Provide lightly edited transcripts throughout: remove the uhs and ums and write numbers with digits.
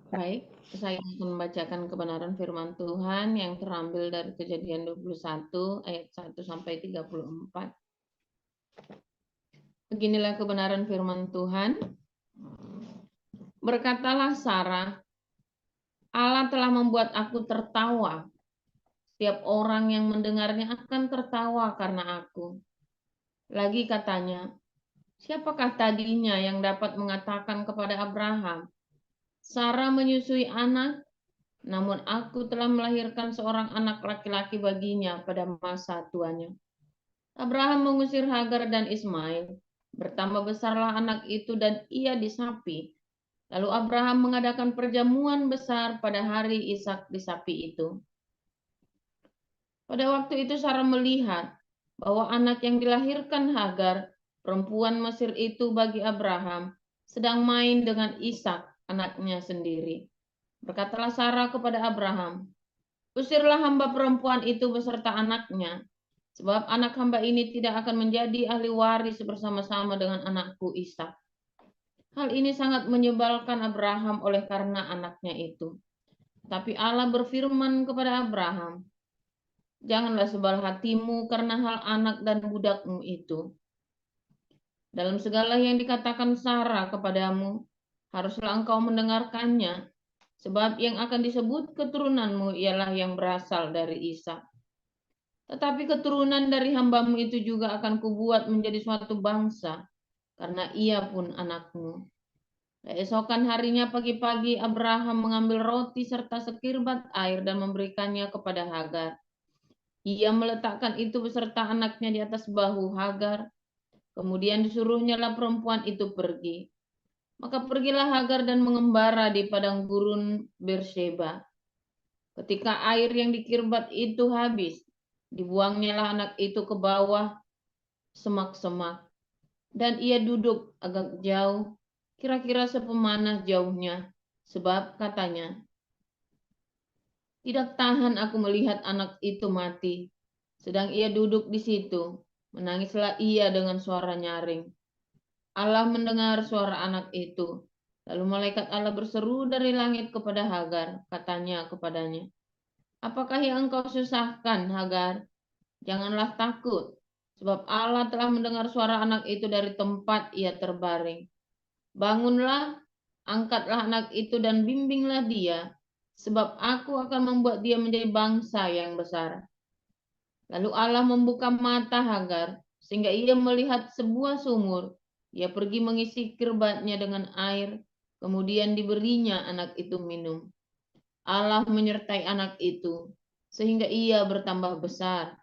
Baik, saya akan membacakan kebenaran firman Tuhan yang terambil dari Kejadian 21 ayat 1 sampai 34. Beginilah kebenaran firman Tuhan. Berkatalah Sarah, Allah telah membuat aku tertawa. Setiap orang yang mendengarnya akan tertawa karena aku. Lagi katanya, siapakah tadinya yang dapat mengatakan kepada Abraham, Sarah menyusui anak, namun aku telah melahirkan seorang anak laki-laki baginya pada masa tuanya. Abraham mengusir Hagar dan Ismail. Bertambah besarlah anak itu dan ia disapi. Lalu Abraham mengadakan perjamuan besar pada hari Ishak disapi itu. Pada waktu itu Sarah melihat bahwa anak yang dilahirkan Hagar, perempuan Mesir itu bagi Abraham, sedang main dengan Ishak, anaknya sendiri. Berkatalah Sarah kepada Abraham, usirlah hamba perempuan itu beserta anaknya, sebab anak hamba ini tidak akan menjadi ahli waris bersama-sama dengan anakku Ishak. Hal ini sangat menyebalkan Abraham oleh karena anaknya itu. Tapi Allah berfirman kepada Abraham, janganlah sebal hatimu karena hal anak dan budakmu itu. Dalam segala yang dikatakan Sarah kepadamu, haruslah engkau mendengarkannya, sebab yang akan disebut keturunanmu ialah yang berasal dari Ishak. Tetapi keturunan dari hambamu itu juga akan kubuat menjadi suatu bangsa, karena ia pun anakmu. Keesokan harinya pagi-pagi Abraham mengambil roti serta sekirbat air dan memberikannya kepada Hagar. Ia meletakkan itu beserta anaknya di atas bahu Hagar. Kemudian disuruhnyalah perempuan itu pergi. Maka pergilah Hagar dan mengembara di padang gurun Beersheba. Ketika air yang dikirbat itu habis, dibuangnyalah anak itu ke bawah semak-semak. Dan ia duduk agak jauh, kira-kira sepemanah jauhnya. Sebab katanya, tidak tahan aku melihat anak itu mati. Sedang ia duduk di situ, menangislah ia dengan suara nyaring. Allah mendengar suara anak itu. Lalu malaikat Allah berseru dari langit kepada Hagar, katanya kepadanya, apakah yang engkau susahkan, Hagar? Janganlah takut, sebab Allah telah mendengar suara anak itu dari tempat ia terbaring. Bangunlah, angkatlah anak itu dan bimbinglah dia, sebab aku akan membuat dia menjadi bangsa yang besar. Lalu Allah membuka mata Hagar, sehingga ia melihat sebuah sumur. Ia pergi mengisi kirbatnya dengan air, kemudian diberinya anak itu minum. Allah menyertai anak itu, sehingga ia bertambah besar.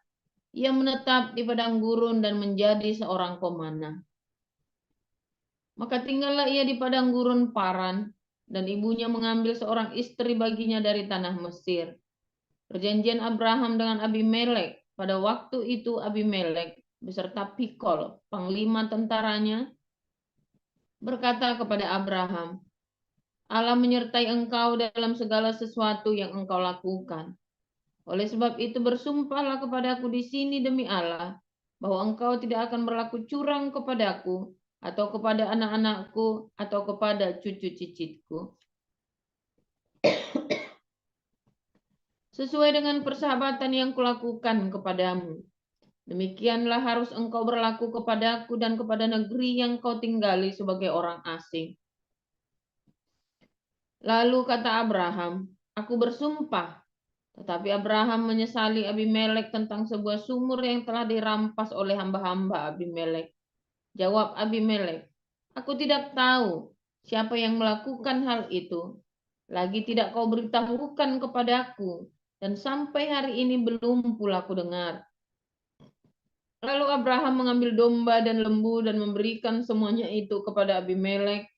Ia menetap di padang gurun dan menjadi seorang pemanah. Maka tinggallah ia di padang gurun Paran, dan ibunya mengambil seorang istri baginya dari tanah Mesir. Perjanjian Abraham dengan Abimelek. Pada waktu itu Abimelek beserta Pikol, panglima tentaranya, berkata kepada Abraham, Allah menyertai engkau dalam segala sesuatu yang engkau lakukan. Oleh sebab itu bersumpahlah kepadaku di sini demi Allah, bahwa engkau tidak akan berlaku curang kepadaku, atau kepada anak-anakku, atau kepada cucu cicitku. Sesuai dengan persahabatan yang kulakukan kepadamu. Demikianlah harus engkau berlaku kepadaku dan kepada negeri yang kau tinggali sebagai orang asing. Lalu kata Abraham, aku bersumpah. Tetapi Abraham menyesali Abimelek tentang sebuah sumur yang telah dirampas oleh hamba-hamba Abimelek. Jawab Abimelek, aku tidak tahu siapa yang melakukan hal itu. Lagi tidak kau beritahukan kepadaku, dan sampai hari ini belum pula aku dengar. Lalu Abraham mengambil domba dan lembu dan memberikan semuanya itu kepada Abimelek.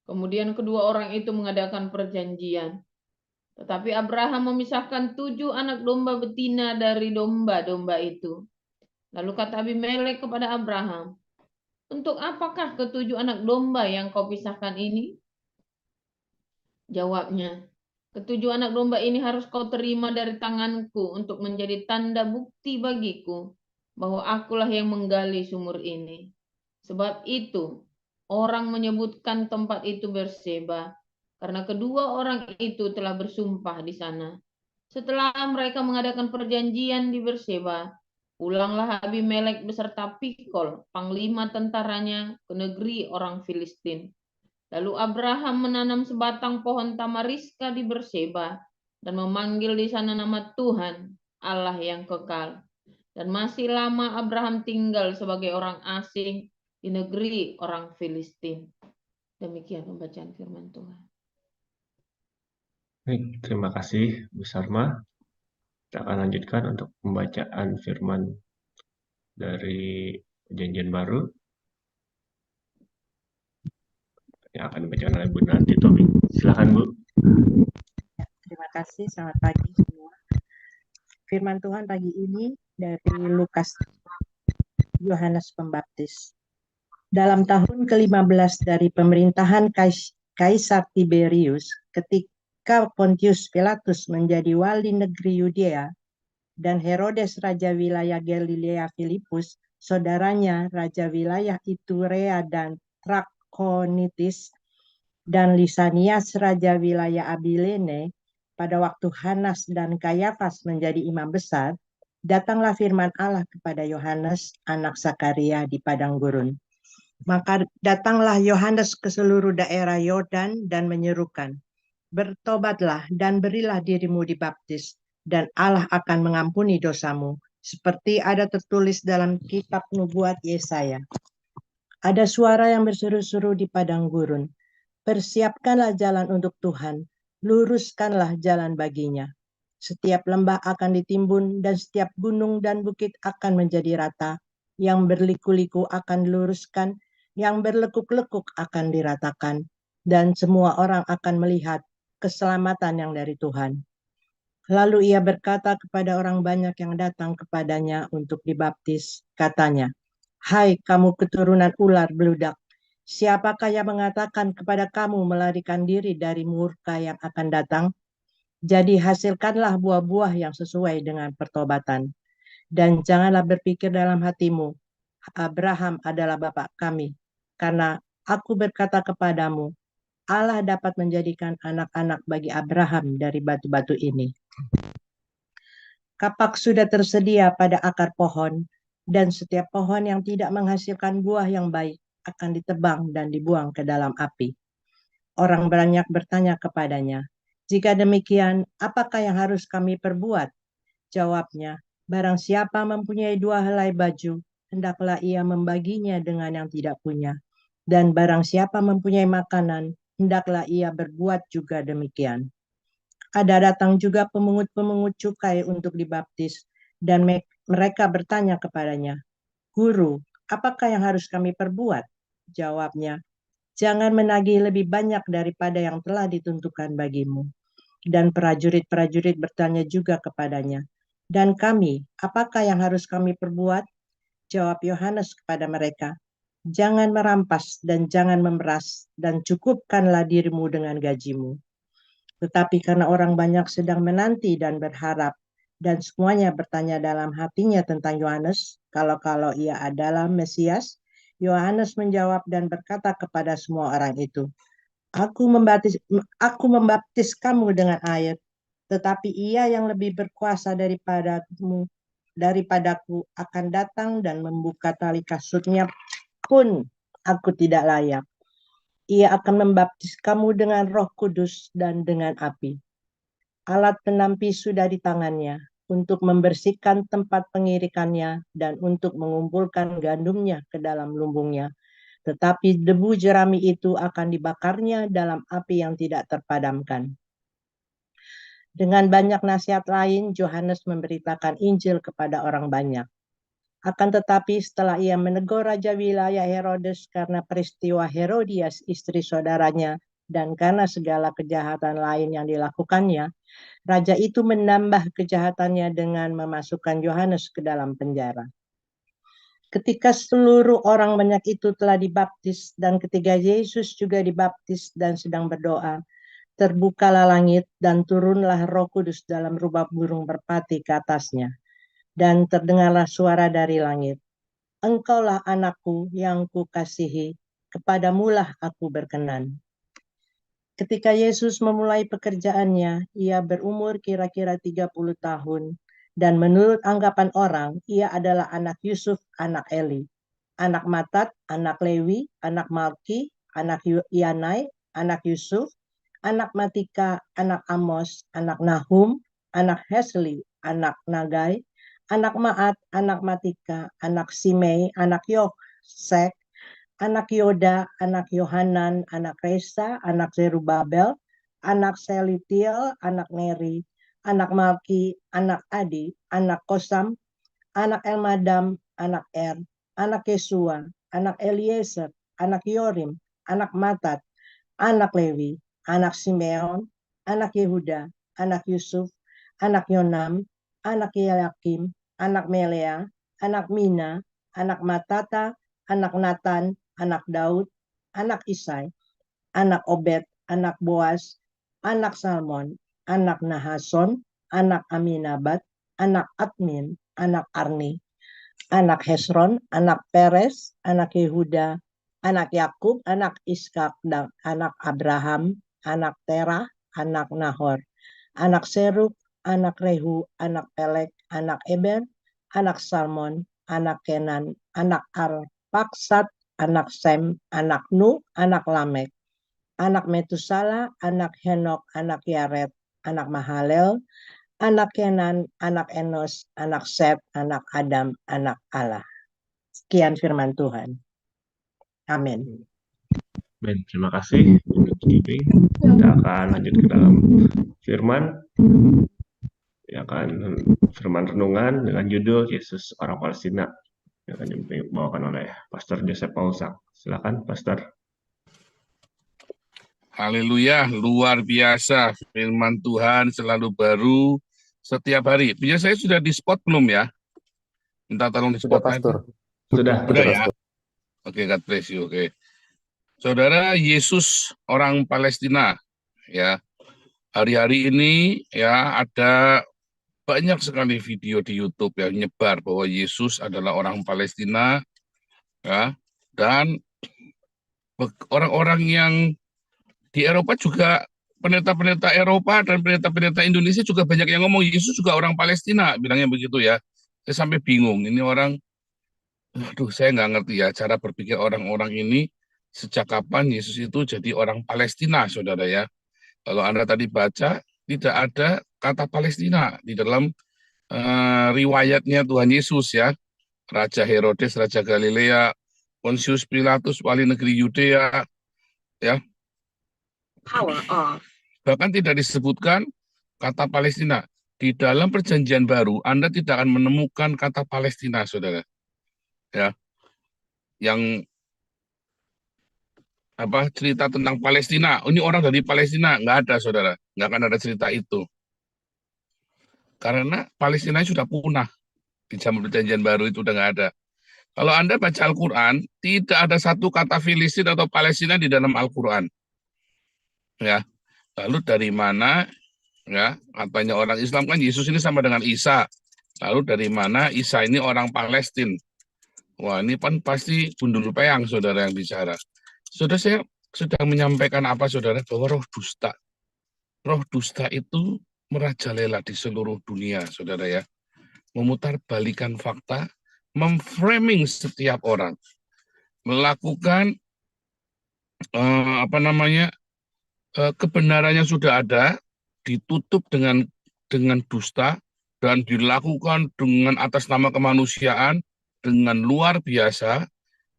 Kemudian kedua orang itu mengadakan perjanjian. Tetapi Abraham memisahkan 7 anak domba betina dari domba-domba itu. Lalu kata Abimelek kepada Abraham, untuk apakah ketujuh anak domba yang kau pisahkan ini? Jawabnya, ketujuh anak domba ini harus kau terima dari tanganku untuk menjadi tanda bukti bagiku bahwa akulah yang menggali sumur ini. Sebab itu, orang menyebutkan tempat itu Berseba, karena kedua orang itu telah bersumpah di sana. Setelah mereka mengadakan perjanjian di Berseba, pulanglah Abimelek beserta Pikol, panglima tentaranya, ke negeri orang Filistin. Lalu Abraham menanam sebatang pohon tamariska di Berseba dan memanggil di sana nama Tuhan, Allah yang kekal. Dan masih lama Abraham tinggal sebagai orang asing di negeri orang Filistin. Demikian pembacaan firman Tuhan. Baik, terima kasih Bu Sarma. Kita akan lanjutkan untuk pembacaan firman dari Perjanjian Baru yang akan dibacakan oleh Bu Nanti Tommy. Silakan Bu. Terima kasih, selamat pagi semua. Firman Tuhan pagi ini dari Lukas Yohanes Pembaptis. Dalam tahun ke-15 dari pemerintahan Kaisar Tiberius, ketika Pontius Pilatus menjadi wali negeri Yudea dan Herodes raja wilayah Galilea Filipus, saudaranya raja wilayah Iturea dan Trakonitis, dan Lisanias raja wilayah Abilene, pada waktu Hanas dan Kayafas menjadi imam besar, datanglah firman Allah kepada Yohanes, anak Zakaria di padang gurun. Maka datanglah Yohanes ke seluruh daerah Yordan dan menyerukan, bertobatlah dan berilah dirimu dibaptis, dan Allah akan mengampuni dosamu, seperti ada tertulis dalam kitab nubuat Yesaya. Ada suara yang berseru-seru di padang gurun, persiapkanlah jalan untuk Tuhan, luruskanlah jalan baginya. Setiap lembah akan ditimbun dan setiap gunung dan bukit akan menjadi rata. Yang berliku-liku akan diluruskan, yang berlekuk-lekuk akan diratakan. Dan semua orang akan melihat keselamatan yang dari Tuhan. Lalu ia berkata kepada orang banyak yang datang kepadanya untuk dibaptis, katanya, "Hai kamu keturunan ular beludak, siapakah yang mengatakan kepada kamu melarikan diri dari murka yang akan datang? Jadi hasilkanlah buah-buah yang sesuai dengan pertobatan. Dan janganlah berpikir dalam hatimu, Abraham adalah bapak kami. Karena aku berkata kepadamu, Allah dapat menjadikan anak-anak bagi Abraham dari batu-batu ini." Kapak sudah tersedia pada akar pohon, dan setiap pohon yang tidak menghasilkan buah yang baik akan ditebang dan dibuang ke dalam api. Orang banyak bertanya kepadanya, "Jika demikian, apakah yang harus kami perbuat?" Jawabnya, "Barang siapa mempunyai 2 helai baju, hendaklah ia membaginya dengan yang tidak punya. Dan barang siapa mempunyai makanan, hendaklah ia berbuat juga demikian." Ada datang juga pemungut-pemungut cukai untuk dibaptis, dan mereka bertanya kepadanya, "Guru, apakah yang harus kami perbuat?" Jawabnya, "Jangan menagih lebih banyak daripada yang telah ditentukan bagimu." Dan prajurit-prajurit bertanya juga kepadanya, "Dan kami, apakah yang harus kami perbuat?" Jawab Yohanes kepada mereka, "Jangan merampas dan jangan memeras, dan cukupkanlah dirimu dengan gajimu." Tetapi karena orang banyak sedang menanti dan berharap, dan semuanya bertanya dalam hatinya tentang Yohanes, kalau ia adalah Mesias, Yohanes menjawab dan berkata kepada semua orang itu, Aku membaptis kamu dengan air, tetapi ia yang lebih berkuasa daripadaku akan datang dan membuka tali kasutnya pun aku tidak layak. Ia akan membaptis kamu dengan Roh Kudus dan dengan api. Alat penampi sudah di tangannya untuk membersihkan tempat pengirikannya dan untuk mengumpulkan gandumnya ke dalam lumbungnya. Tetapi debu jerami itu akan dibakarnya dalam api yang tidak terpadamkan. Dengan banyak nasihat lain, Yohanes memberitakan Injil kepada orang banyak. Akan tetapi setelah ia menegur raja wilayah Herodes karena peristiwa Herodias istri saudaranya dan karena segala kejahatan lain yang dilakukannya, raja itu menambah kejahatannya dengan memasukkan Yohanes ke dalam penjara. Ketika seluruh orang banyak itu telah dibaptis dan ketika Yesus juga dibaptis dan sedang berdoa, terbukalah langit dan turunlah Roh Kudus dalam rupa burung merpati ke atasnya. Dan terdengarlah suara dari langit, "Engkaulah anakku yang kukasihi, kepadamulah aku berkenan." Ketika Yesus memulai pekerjaannya, ia berumur kira-kira 30 tahun. Dan menurut anggapan orang, ia adalah anak Yusuf, anak Eli, anak Matat, anak Lewi, anak Malki, anak Yanai, anak Yusuf, anak Matika, anak Amos, anak Nahum, anak Hesli, anak Nagai, anak Maat, anak Matika, anak Simei, anak Yoksek, anak Yoda, anak Yohanan, anak Resa, anak Zerubabel, anak Selitiel, anak Neri, anak Malki, anak Adi, anak Kosam, anak Elmadam, anak anak Yesua, anak Eliezer, anak Yorim, anak Matat, anak Lewi, anak Simeon, anak Yehuda, anak Yusuf, anak Yonam, anak Eliakim, anak Melea, anak Mina, anak Matata, anak Natan, anak Daud, anak Isai, anak Obed, anak Boas, anak Salmon, anak Nahason, anak Aminabad, anak Admin, anak Arni, anak Hesron, anak Peres, anak Yehuda, anak Yakub, anak Iskak, dan anak Abraham, anak Terah, anak Nahor, anak Seruk, anak Rehu, anak Pelek, anak Eber, anak Salmon, anak Kenan, anak Arpaksat, anak Sem, anak Nu, anak Lamek, anak Metusala, anak Henok, anak Yaret, anak Mahalel, anak Kenan, anak Enos, anak Set, anak Adam, anak Allah. Sekian firman Tuhan. Amin. Ben, terima kasih. Kita akan lanjut ke dalam firman. Ya kan, firman renungan dengan judul Yesus orang Palestina yang akan dibawakan oleh Pastor Joseph Paulsak. Silakan, Pastor. Haleluya, luar biasa. Firman Tuhan selalu baru setiap hari. Punya saya sudah di spot belum ya? Minta tolong di spot. Sudah. Sudah ya? Oke, God bless you. Oke. Saudara, Yesus orang Palestina. Ya, hari-hari ini ya ada banyak sekali video di YouTube yang nyebar bahwa Yesus adalah orang Palestina. Ya, dan orang-orang yang di Eropa juga, pendeta-pendeta Eropa dan pendeta-pendeta Indonesia juga banyak yang ngomong Yesus juga orang Palestina, bilangnya begitu ya. Saya sampai bingung, ini orang, aduh saya nggak ngerti ya cara berpikir orang-orang ini sejak kapan Yesus itu jadi orang Palestina, saudara ya. Kalau Anda tadi baca, tidak ada kata Palestina di dalam riwayatnya Tuhan Yesus ya. Raja Herodes, Raja Galilea, Pontius Pilatus, wali negeri Yudea, ya. Power off. Bahkan tidak disebutkan kata Palestina. Di dalam perjanjian baru, Anda tidak akan menemukan kata Palestina, saudara. Ya, yang cerita tentang Palestina. Ini orang dari Palestina, nggak ada, saudara. Nggak akan ada cerita itu. Karena Palestina sudah punah. Di zaman perjanjian baru itu udah nggak ada. Kalau Anda baca Al-Quran, tidak ada satu kata Filistin atau Palestina di dalam Al-Quran. Ya, lalu dari mana? Ya, katanya orang Islam kan Yesus ini sama dengan Isa. Lalu dari mana Isa ini orang Palestina? Wah, ini kan pasti gundul peyang, saudara yang bicara. Saudara, saya sedang menyampaikan apa, saudara? Bahwa roh dusta. Roh dusta itu merajalela di seluruh dunia, saudara ya. Memutarbalikkan fakta, memframing setiap orang. Melakukan kebenaran yang sudah ada, ditutup dengan dusta, dan dilakukan dengan atas nama kemanusiaan, dengan luar biasa,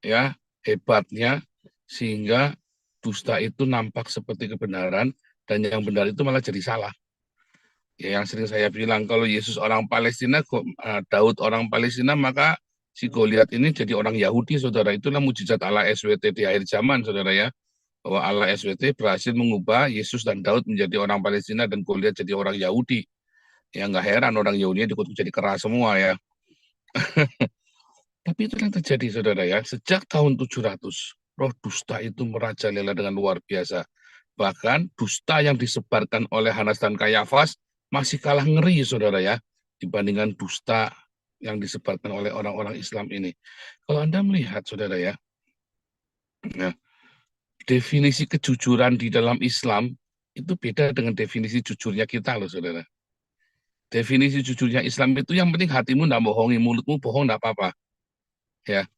ya, hebatnya, sehingga dusta itu nampak seperti kebenaran, dan yang benar itu malah jadi salah. Ya, yang sering saya bilang, kalau Yesus orang Palestina, Daud orang Palestina, maka si Goliat ini jadi orang Yahudi, saudara. Itulah mujizat Allah SWT di akhir zaman, saudara ya. Bahwa Allah SWT berhasil mengubah Yesus dan Daud menjadi orang Palestina dan Goliat jadi orang Yahudi. Ya nggak heran orang Yahudi dikutuk jadi keras semua ya. Tapi itu yang terjadi, saudara ya. Sejak tahun 700, roh dusta itu merajalela dengan luar biasa. Bahkan dusta yang disebarkan oleh Hanas dan Kayafas masih kalah ngeri, saudara ya, dibandingkan dusta yang disebarkan oleh orang-orang Islam ini. Kalau Anda melihat, saudara ya, definisi kejujuran di dalam Islam itu beda dengan definisi jujurnya kita loh, saudara. Definisi jujurnya Islam itu yang penting hatimu nggak bohongi, mulutmu bohong nggak apa-apa. Ya,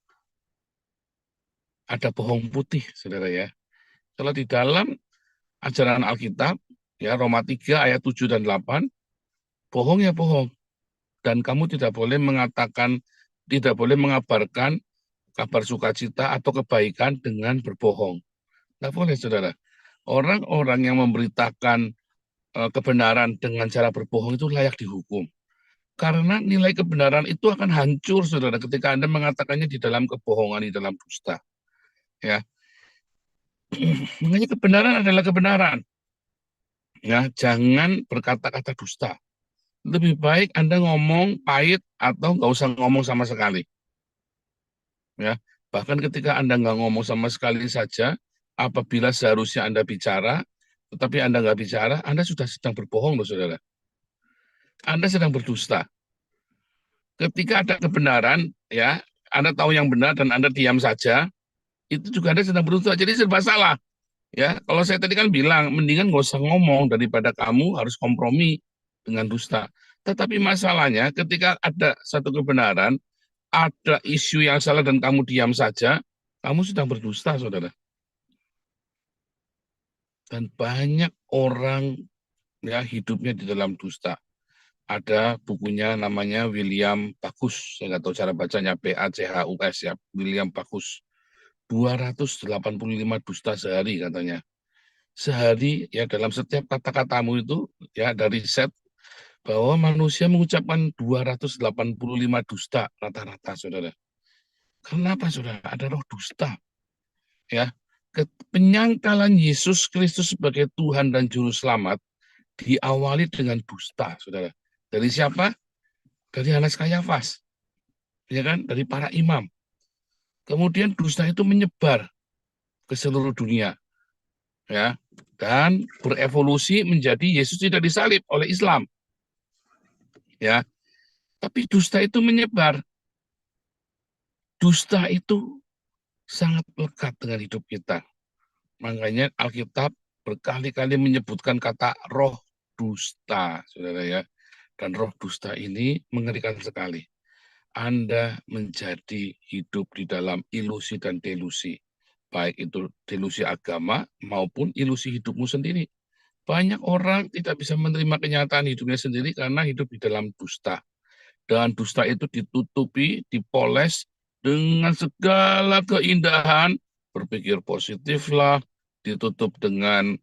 ada bohong putih, saudara ya. Kalau di dalam ajaran Alkitab, ya Roma 3 ayat 7 dan 8, bohong ya bohong. Dan kamu tidak boleh mengatakan, tidak boleh mengabarkan kabar sukacita atau kebaikan dengan berbohong. Tidak boleh, saudara. Orang-orang yang memberitakan kebenaran dengan cara berbohong itu layak dihukum. Karena nilai kebenaran itu akan hancur, saudara, ketika Anda mengatakannya di dalam kebohongan, di dalam dusta. Ya, makanya kebenaran adalah kebenaran. Ya, jangan berkata-kata dusta. Lebih baik Anda ngomong pahit atau nggak usah ngomong sama sekali. Ya, bahkan ketika Anda nggak ngomong sama sekali saja, apabila seharusnya Anda bicara, tetapi Anda nggak bicara, Anda sudah sedang berbohong, loh, saudara. Anda sedang berdusta. Ketika ada kebenaran, ya, Anda tahu yang benar dan Anda diam saja, itu juga Anda sedang berdusta. Jadi serba salah. Ya, kalau saya tadi kan bilang, mendingan nggak usah ngomong daripada kamu harus kompromi dengan dusta. Tetapi masalahnya ketika ada satu kebenaran, ada isu yang salah dan kamu diam saja, kamu sedang berdusta, saudara. Dan banyak orang ya hidupnya di dalam dusta. Ada bukunya namanya William Backus, saya nggak tahu cara bacanya, Bacchus ya, William Backus. 285 dusta sehari katanya. Sehari ya dalam setiap kata-katamu itu ya dari riset bahwa manusia mengucapkan 285 dusta rata-rata, saudara. Kenapa, saudara? Ada roh dusta. Ya, penyangkalan Yesus Kristus sebagai Tuhan dan Juru Selamat diawali dengan dusta, saudara. Dari siapa? Dari Hanas Kayafas, ya kan? Dari para imam. Kemudian dusta itu menyebar ke seluruh dunia, ya, dan berevolusi menjadi Yesus tidak disalib oleh Islam, ya. Tapi dusta itu menyebar. Dusta itu sangat lekat dengan hidup kita. Makanya Alkitab berkali-kali menyebutkan kata roh dusta, saudara ya. Dan roh dusta ini mengerikan sekali. Anda menjadi hidup di dalam ilusi dan delusi. Baik itu delusi agama maupun ilusi hidupmu sendiri. Banyak orang tidak bisa menerima kenyataan hidupnya sendiri karena hidup di dalam dusta. Dan dusta itu ditutupi, dipoles dengan segala keindahan, berpikir positiflah, ditutup dengan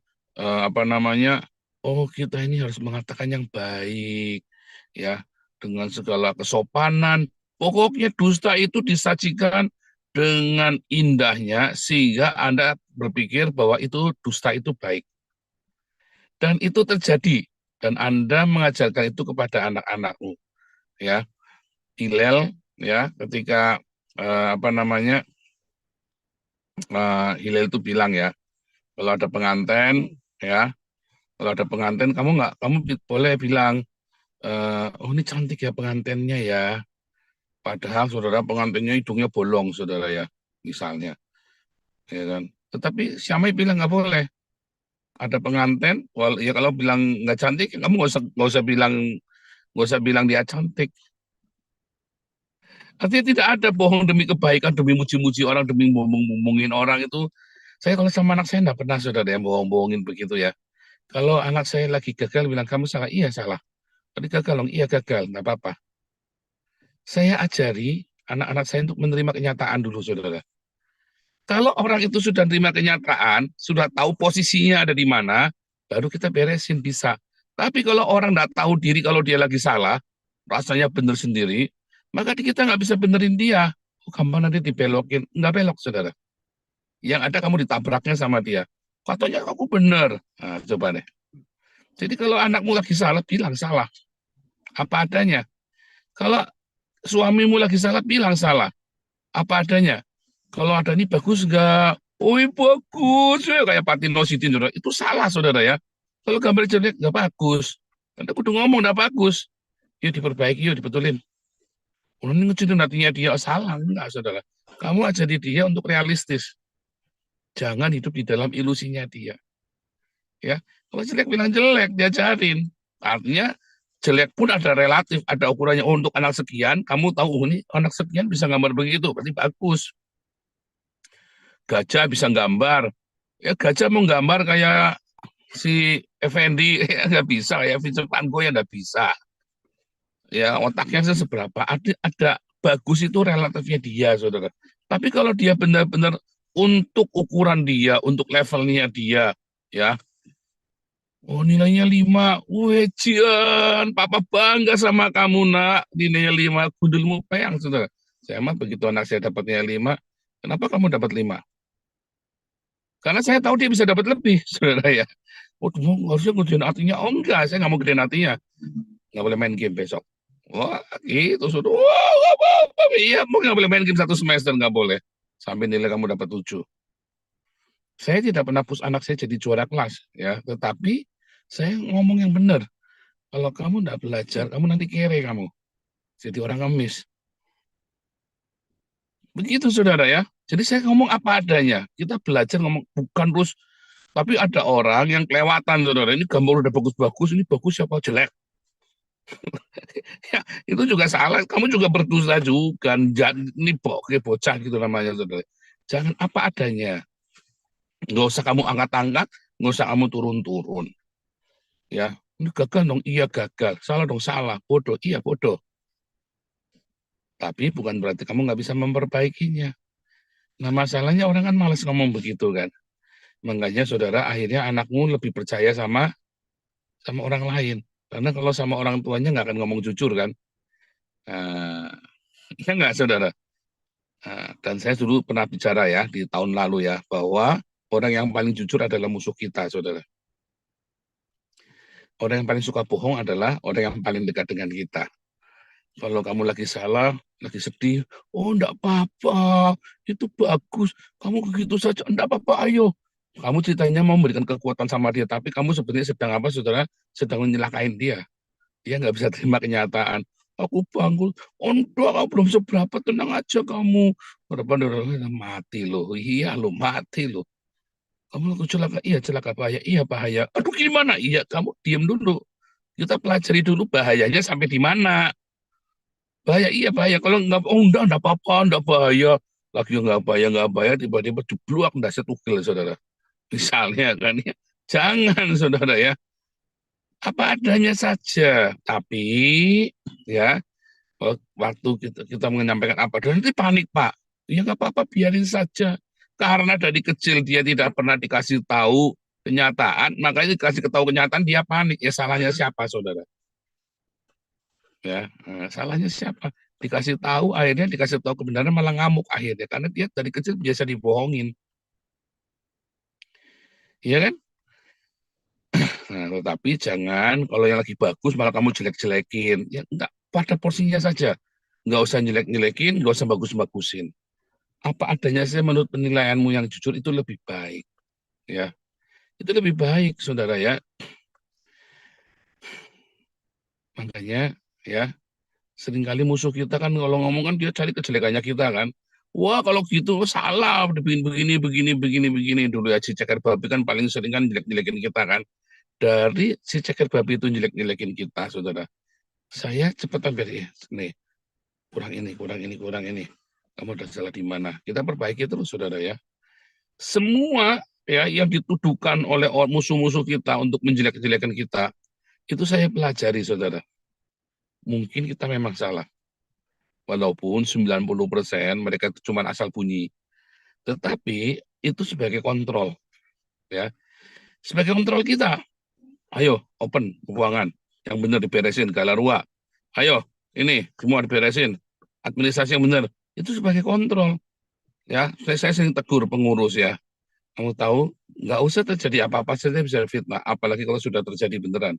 oh kita ini harus mengatakan yang baik, ya, dengan segala kesopanan. Pokoknya dusta itu disajikan dengan indahnya sehingga Anda berpikir bahwa itu dusta itu baik. Dan itu terjadi dan Anda mengajarkan itu kepada anak-anakmu, ya. Hillel, ya, ketika Hillel itu bilang, ya, kalau ada pengantin, ya, kalau ada pengantin kamu boleh bilang, oh ini cantik ya pengantinnya ya. Padahal saudara pengantinnya hidungnya bolong, saudara ya, misalnya, ya kan. Tetapi Syamai bilang nggak boleh. Ada pengantin, ya kalau bilang nggak cantik, kamu nggak usah bilang dia cantik. Artinya tidak ada bohong demi kebaikan, demi muji-muji orang, demi ngomongin orang itu. Saya kalau sama anak saya nggak pernah, saudara, yang bohong-bohongin begitu ya. Kalau anak saya lagi gagal, bilang kamu salah, iya salah. Tadi gagal, iya gagal, nggak apa-apa. Saya ajari anak-anak saya untuk menerima kenyataan dulu, saudara. Kalau orang itu sudah menerima kenyataan, sudah tahu posisinya ada di mana, baru kita beresin bisa. Tapi kalau orang nggak tahu diri kalau dia lagi salah, rasanya benar sendiri, maka kita nggak bisa benerin dia. Oh, gampang nanti dibelokin. Nggak belok, saudara. Yang ada kamu ditabraknya sama dia. Katanya aku benar. Nah, coba deh. Jadi kalau anakmu lagi salah, bilang salah. Apa adanya. Kalau suamimu lagi salah, bilang salah. Apa adanya. Kalau ada ini bagus nggak? Oh bagus. Kayak Patino Sidin, saudara. Itu salah, saudara ya. Kalau gambar jelek, nggak bagus. Anda kudu ngomong nggak bagus. Yuk diperbaiki, yuk dibetulin. Ini ngecilin hatinya dia, salah. Enggak, saudara. Kamu ajari dia untuk realistis. Jangan hidup di dalam ilusinya dia. Ya, kalau jelek bilang jelek, diajarin. Artinya jelek pun ada relatif, ada ukurannya. Oh, untuk anak sekian, kamu tahu oh, ini anak sekian bisa gambar begitu, berarti bagus. Gajah bisa gambar. Ya, gajah mau gambar kayak si Effendi, ya nggak bisa. Kayak Vincent van Gogh ya nggak bisa. Ya, otaknya seberapa. Ada bagus itu relatifnya dia, saudara. Tapi kalau dia benar-benar untuk ukuran dia, untuk levelnya dia, ya, oh nilainya 5, wejian, papa bangga sama kamu nak, nilainya 5, gundulmu peyang, saudara. Saya mah begitu anak saya dapat nilai 5, kenapa kamu dapat 5? Karena saya tahu dia bisa dapat lebih, saudara ya. Oh, harusnya ngerjain artinya, oh enggak, saya nggak mau gedein artinya. Nggak boleh main game besok. Wah, gitu, saudara. Wah, apa, iya, mau nggak boleh main game 1 semester, nggak boleh. Sampai nilai kamu dapat 7. Saya tidak pernah push anak saya jadi juara kelas, ya. Tetapi saya ngomong yang benar. Kalau kamu tidak belajar, kamu nanti kere kamu. Jadi orang ngemis. Begitu saudara ya. Jadi saya ngomong apa adanya. Kita belajar ngomong bukan terus. Tapi ada orang yang kelewatan saudara. Ini gambar udah bagus-bagus. Ini bagus siapa jelek. Ya, itu juga salah. Kamu juga berdosa juga. Ini bocah gitu namanya saudara. Jangan apa adanya. Nggak usah kamu angkat-angkat. Nggak usah kamu turun-turun. Ya, ini gagal dong. Iya gagal. Salah dong. Salah. Bodoh. Iya bodoh. Tapi bukan berarti kamu nggak bisa memperbaikinya. Nah masalahnya orang kan malas ngomong begitu kan. Makanya saudara akhirnya anakmu lebih percaya sama orang lain. Karena kalau sama orang tuanya nggak akan ngomong jujur kan. Ya nggak saudara. Dan saya dulu pernah bicara ya di tahun lalu ya. Bahwa orang yang paling jujur adalah musuh kita saudara. Orang yang paling suka bohong adalah orang yang paling dekat dengan kita. Kalau kamu lagi salah, lagi sedih, oh enggak apa-apa, itu bagus, kamu begitu saja, enggak apa-apa, ayo. Kamu ceritanya mau memberikan kekuatan sama dia, tapi kamu sebenarnya sedang apa, saudara? Sedang menyelakain dia. Dia nggak bisa terima kenyataan. Aku bangun, oh enggak, kamu belum seberapa, tenang aja kamu. Mati loh, iya loh, mati loh. Kamu celaka, iya celaka bahaya, iya bahaya. Aduh gimana? Iya, kamu diam dulu. Kita pelajari dulu bahayanya sampai di mana. Bahaya, iya bahaya. Kalau nggak, oh enggak apa-apa, enggak bahaya. Lagi nggak bahaya, tiba-tiba jebluak, enggak setugil, saudara. Misalnya kan ya. Jangan, saudara ya. Apa adanya saja. Tapi, ya, waktu kita menyampaikan apa, dan nanti panik, Pak. Ya nggak apa-apa, biarin saja. Karena dari kecil dia tidak pernah dikasih tahu kenyataan, makanya dikasih tahu kenyataan, dia panik. Ya salahnya siapa, saudara? Ya, salahnya siapa? Dikasih tahu, akhirnya dikasih tahu kebenaran malah ngamuk akhirnya karena dia dari kecil biasa dibohongin, iya kan? Nah, tetapi jangan kalau yang lagi bagus malah kamu jelek-jelekin, ya enggak, pada porsinya saja, nggak usah jelek-jelekin, nggak usah bagus-bagusin. Apa adanya saya menurut penilaianmu yang jujur itu lebih baik, ya, itu lebih baik, saudara ya. Makanya, ya. Seringkali musuh kita kan kalau ngomong kan dia cari kejelekannya kita kan. Wah kalau gitu salah, begini, begini. Dulu ya si ceker babi kan paling sering kan jelek-jelekin kita kan. Dari si ceker babi itu jelek-jelekin kita, saudara. Saya cepetan biar nih, kurang ini. Kamu udah salah di mana? Kita perbaiki terus, saudara ya. Semua ya yang dituduhkan oleh musuh-musuh kita untuk menjelek-jelekan kita, itu saya pelajari, saudara. Mungkin kita memang salah. Walaupun 90% mereka itu cuma asal bunyi. Tetapi itu sebagai kontrol. Ya. Sebagai kontrol kita. Ayo, open keuangan. Yang benar diberesin, Galarua. Ayo, ini semua diberesin. Administrasi yang benar. Itu sebagai kontrol. Ya, saya sering tegur pengurus ya. Kamu tahu, nggak usah terjadi apa-apa saja bisa fitnah. Apalagi kalau sudah terjadi beneran.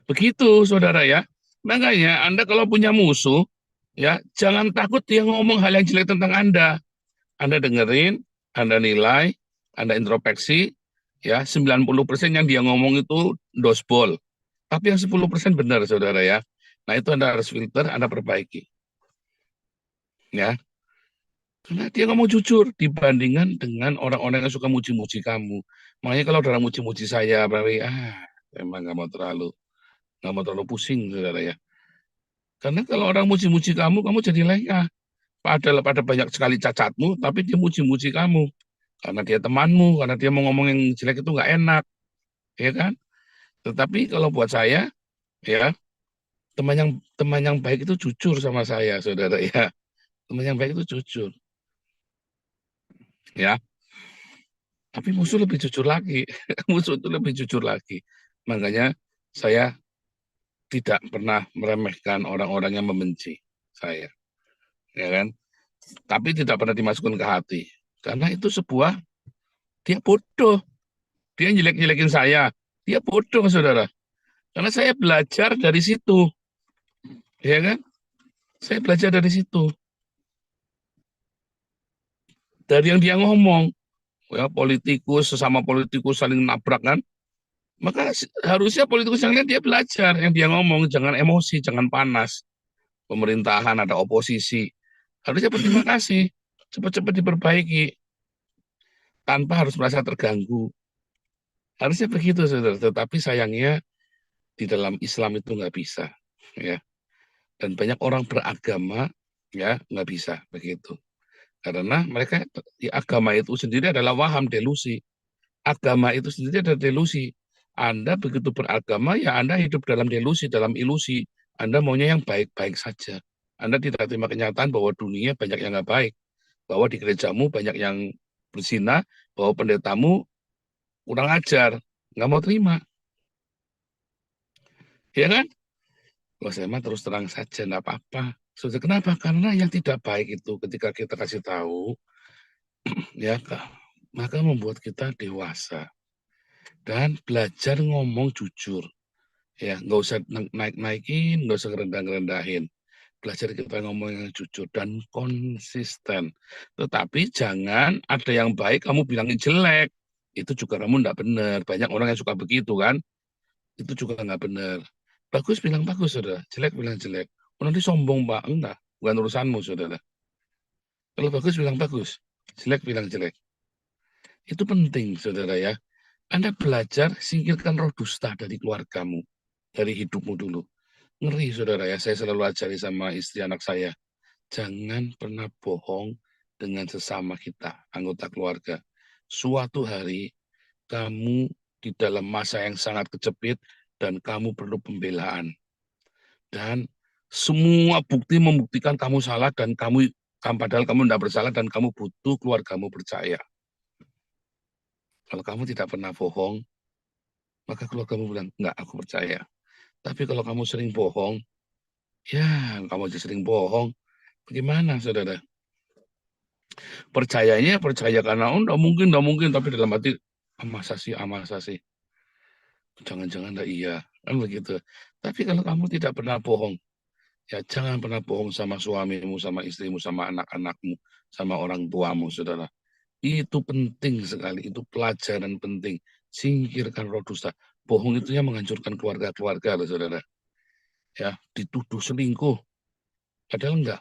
Begitu, saudara ya. Makanya Anda kalau punya musuh, ya jangan takut dia ngomong hal yang jelek tentang Anda. Anda dengerin, Anda nilai, Anda introspeksi, ya 90% yang dia ngomong itu dosbol. Tapi yang 10% benar, saudara ya. Nah itu Anda harus filter, Anda perbaiki. Ya. Karena dia ngomong jujur dibandingkan dengan orang-orang yang suka muji-muji kamu. Makanya kalau orang muji-muji saya, berarti emang nggak mau terlalu pusing, saudara ya. Karena kalau orang muji-muji kamu jadi lengah. Padahal pada banyak sekali cacatmu, tapi dia muji-muji kamu. Karena dia temanmu, karena dia mau ngomong yang jelek itu nggak enak, ya kan? Tetapi kalau buat saya, ya teman yang baik itu jujur sama saya, saudara ya. Teman yang baik itu jujur, ya. Tapi musuh lebih jujur lagi. Musuh itu lebih jujur lagi. Makanya saya tidak pernah meremehkan orang-orang yang membenci saya, ya kan? Tapi tidak pernah dimasukkan ke hati. Karena itu dia bodoh. Dia jelek-jelekin saya. Dia bodoh, saudara. Karena saya belajar dari situ, ya kan? Saya belajar dari situ. Dari yang dia ngomong, ya sesama politikus saling nabrak kan? Maka harusnya politikus yang lain dia belajar, yang dia ngomong, jangan emosi, jangan panas. Pemerintahan ada oposisi, harusnya berterima kasih, cepat-cepat diperbaiki, tanpa harus merasa terganggu. Harusnya begitu, saudara. Tetapi sayangnya di dalam Islam itu nggak bisa, ya. Dan banyak orang beragama, ya nggak bisa begitu. Karena mereka agama itu sendiri adalah waham, delusi. Agama itu sendiri adalah delusi. Anda begitu beragama, ya Anda hidup dalam delusi, dalam ilusi. Anda maunya yang baik-baik saja. Anda tidak terima kenyataan bahwa dunia banyak yang nggak baik. Bahwa di gerejamu banyak yang berzina, bahwa pendetamu kurang ajar. Nggak mau terima. Ya kan? Kalau saya mah terus terang saja, nggak apa-apa. Sudah kenapa? Karena yang tidak baik itu ketika kita kasih tahu, ya maka membuat kita dewasa. Dan belajar ngomong jujur. Ya, nggak usah naik-naikin, nggak usah ngerendah-ngerendahin. Belajar kita ngomong yang jujur dan konsisten. Tetapi jangan ada yang baik kamu bilangin jelek. Itu juga kamu nggak benar. Banyak orang yang suka begitu kan. Itu juga nggak benar. Bagus bilang bagus, saudara. Jelek bilang jelek. Oh, nanti sombong, Pak. Enggak. Bukan urusanmu, saudara. Kalau bagus bilang bagus. Jelek bilang jelek. Itu penting, saudara ya. Anda belajar singkirkan roh dusta dari keluargamu, dari hidupmu dulu. Ngeri, saudara ya, saya selalu ajari sama istri anak saya. Jangan pernah bohong dengan sesama kita, anggota keluarga. Suatu hari, kamu di dalam masa yang sangat kejepit, dan kamu perlu pembelaan. Dan semua bukti membuktikan kamu salah, dan padahal kamu tidak bersalah, dan kamu butuh keluargamu percaya. Kalau kamu tidak pernah bohong, maka keluargamu bilang, enggak, aku percaya. Tapi kalau kamu sering bohong, ya kamu aja sering bohong, bagaimana, saudara? Percayanya percaya karena enggak mungkin, tapi dalam hati, masa sih. Jangan-jangan enggak iya, kan begitu. Tapi kalau kamu tidak pernah bohong, ya jangan pernah bohong sama suamimu, sama istrimu, sama anak-anakmu, sama orang tuamu, saudara. Itu penting sekali, itu pelajaran penting. Singkirkan roh dusta. Bohong itu yang menghancurkan keluarga-keluarga, loh, saudara. Ya, dituduh selingkuh, padahal enggak.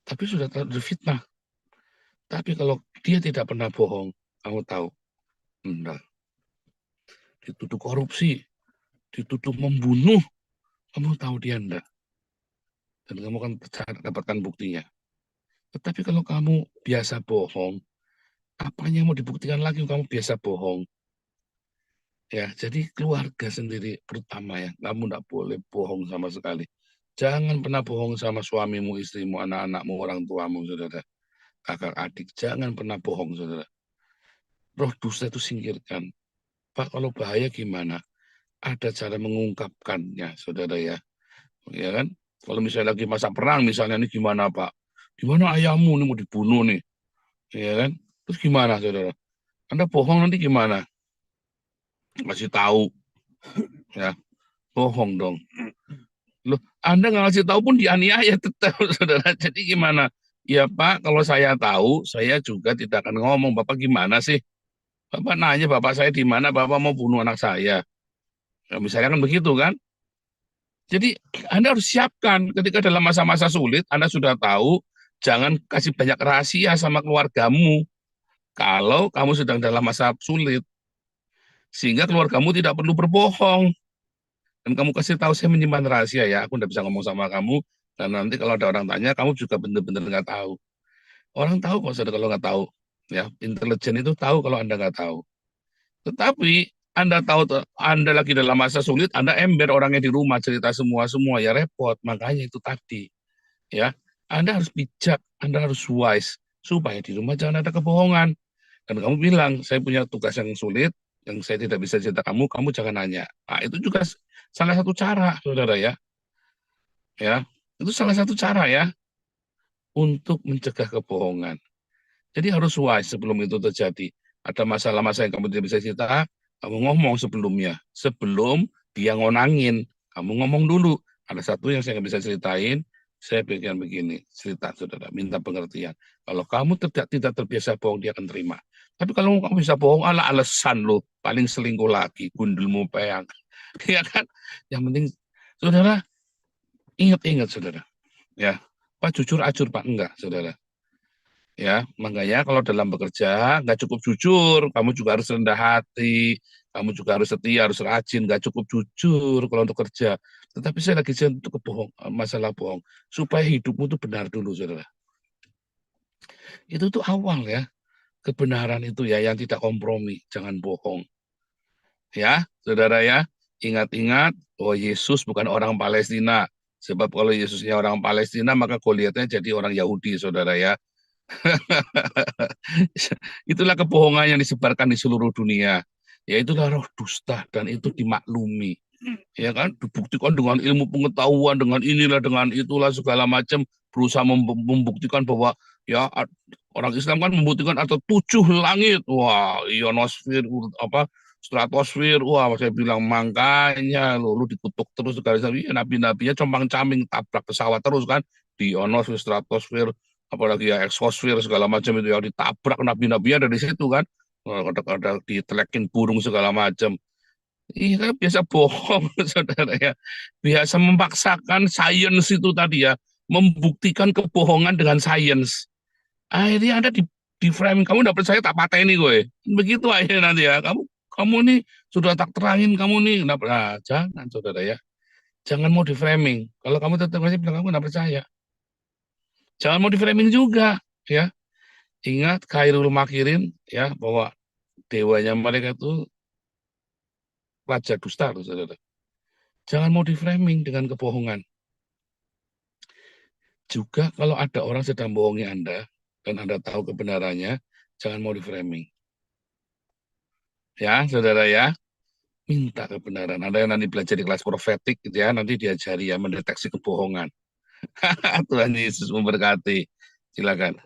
Tapi sudah terfitnah. Tapi kalau dia tidak pernah bohong, kamu tahu, enggak. Dituduh korupsi, dituduh membunuh, kamu tahu dia enggak. Dan kamu akan dapatkan buktinya. Tetapi kalau kamu biasa bohong, apanya yang mau dibuktikan lagi, kamu biasa bohong. Ya, jadi keluarga sendiri pertama ya, kamu tidak boleh bohong sama sekali. Jangan pernah bohong sama suamimu, istrimu, anak-anakmu, orang tuamu, saudara. Kakak adik, jangan pernah bohong, saudara. Roh dusta itu singkirkan. Pak, kalau bahaya gimana? Ada cara mengungkapkannya, saudara ya. Ya kan? Kalau misalnya lagi masa perang, misalnya ini gimana, Pak? Gimana ayahmu ini mau dibunuh nih? Ya kan? Terus gimana, saudara? Anda bohong nanti gimana? Kasih tahu, ya. Bohong dong. Loh, Anda nggak ngasih tahu pun dianiaya tetap, saudara. Jadi gimana? Ya Pak, kalau saya tahu, saya juga tidak akan ngomong. Bapak gimana sih? Bapak nanya bapak saya di mana, Bapak mau bunuh anak saya. Ya, misalnya kan begitu kan? Jadi Anda harus siapkan ketika dalam masa-masa sulit, Anda sudah tahu Jangan kasih banyak rahasia sama keluargamu kalau kamu sedang dalam masa sulit, sehingga keluargamu tidak perlu berbohong. Dan kamu kasih tahu, saya menyimpan rahasia ya, aku tidak bisa ngomong sama kamu, dan nanti kalau ada orang tanya, kamu juga benar-benar nggak tahu. Orang tahu kok, saudara, kalau nggak tahu. Ya, intelijen itu tahu kalau Anda nggak tahu. Tetapi Anda tahu Anda lagi dalam masa sulit, Anda ember orangnya di rumah cerita semua ya repot. Makanya itu tadi, ya, Anda harus bijak, Anda harus wise supaya di rumah jangan ada kebohongan. Dan kamu bilang, saya punya tugas yang sulit, yang saya tidak bisa cerita kamu jangan nanya. Nah, itu juga salah satu cara, saudara ya. Ya, itu salah satu cara ya untuk mencegah kebohongan. Jadi harus wise sebelum itu terjadi. Ada masalah-masalah yang kamu tidak bisa cerita, kamu ngomong sebelumnya. Sebelum dia ngonangin, kamu ngomong dulu. Ada satu yang saya nggak bisa ceritain, saya pengen begini, cerita saudara, minta pengertian. Kalau kamu tidak terbiasa bohong, dia akan terima. Tapi kalau kamu bisa bohong, alasan lo, paling selingkuh lagi, gundulmu peyang. Ya kan? Yang penting, saudara, ingat-ingat saudara. Ya, Pak jujur acur Pak, enggak saudara. Ya, makanya kalau dalam bekerja nggak cukup jujur, kamu juga harus rendah hati, kamu juga harus setia, harus rajin, nggak cukup jujur kalau untuk kerja. Tetapi saya lagi untuk masalah bohong, supaya hidupmu itu benar dulu, saudara. Itu tuh awal ya, kebenaran itu ya yang tidak kompromi, jangan bohong. Ya, saudara ya, ingat-ingat bahwa Yesus bukan orang Palestina. Sebab kalau Yesusnya orang Palestina, maka Goliatnya jadi orang Yahudi, saudara ya. Itulah kebohongan yang disebarkan di seluruh dunia. Ya itulah roh dusta dan itu dimaklumi. Ya kan, dibuktikan dengan ilmu pengetahuan, dengan inilah, dengan itulah segala macam, berusaha membuktikan bahwa ya orang Islam kan membuktikan ada 7 langit. Wah, ionosfer apa stratosfer. Wah, saya bilang makanya lu dikutuk terus segala macam. Ya, nabi-nabinya compang-camping tabrak pesawat terus kan di ionosfer, stratosfer, apalagi ya eksosfer segala macam itu yang ditabrak nabi-nabinya dari situ kan. Ada ditelekin burung segala macam. Iya, kan biasa bohong, saudara ya. Biasa memaksakan sains itu tadi ya, membuktikan kebohongan dengan sains. Akhirnya Anda di framing, kamu nggak percaya tak pateni gue. Begitu akhirnya nanti ya, kamu nih sudah tak terangin kamu nih, kenapa? Nah, jangan saudara ya. Jangan mau di framing. Kalau kamu tetap masih bilang kamu nggak percaya. Jangan mau di framing juga, ya. Ingat Khairul Makirin ya, bahwa dewanya mereka itu raja dusta, loh, saudara. Jangan mau di framing dengan kebohongan. Juga kalau ada orang sedang bohongi Anda dan Anda tahu kebenarannya, jangan mau di framing. Ya, saudara ya, minta kebenaran. Anda yang nanti belajar di kelas profetik gitu ya, nanti diajari ya mendeteksi kebohongan. Tuhan Yesus memberkati. Silakan.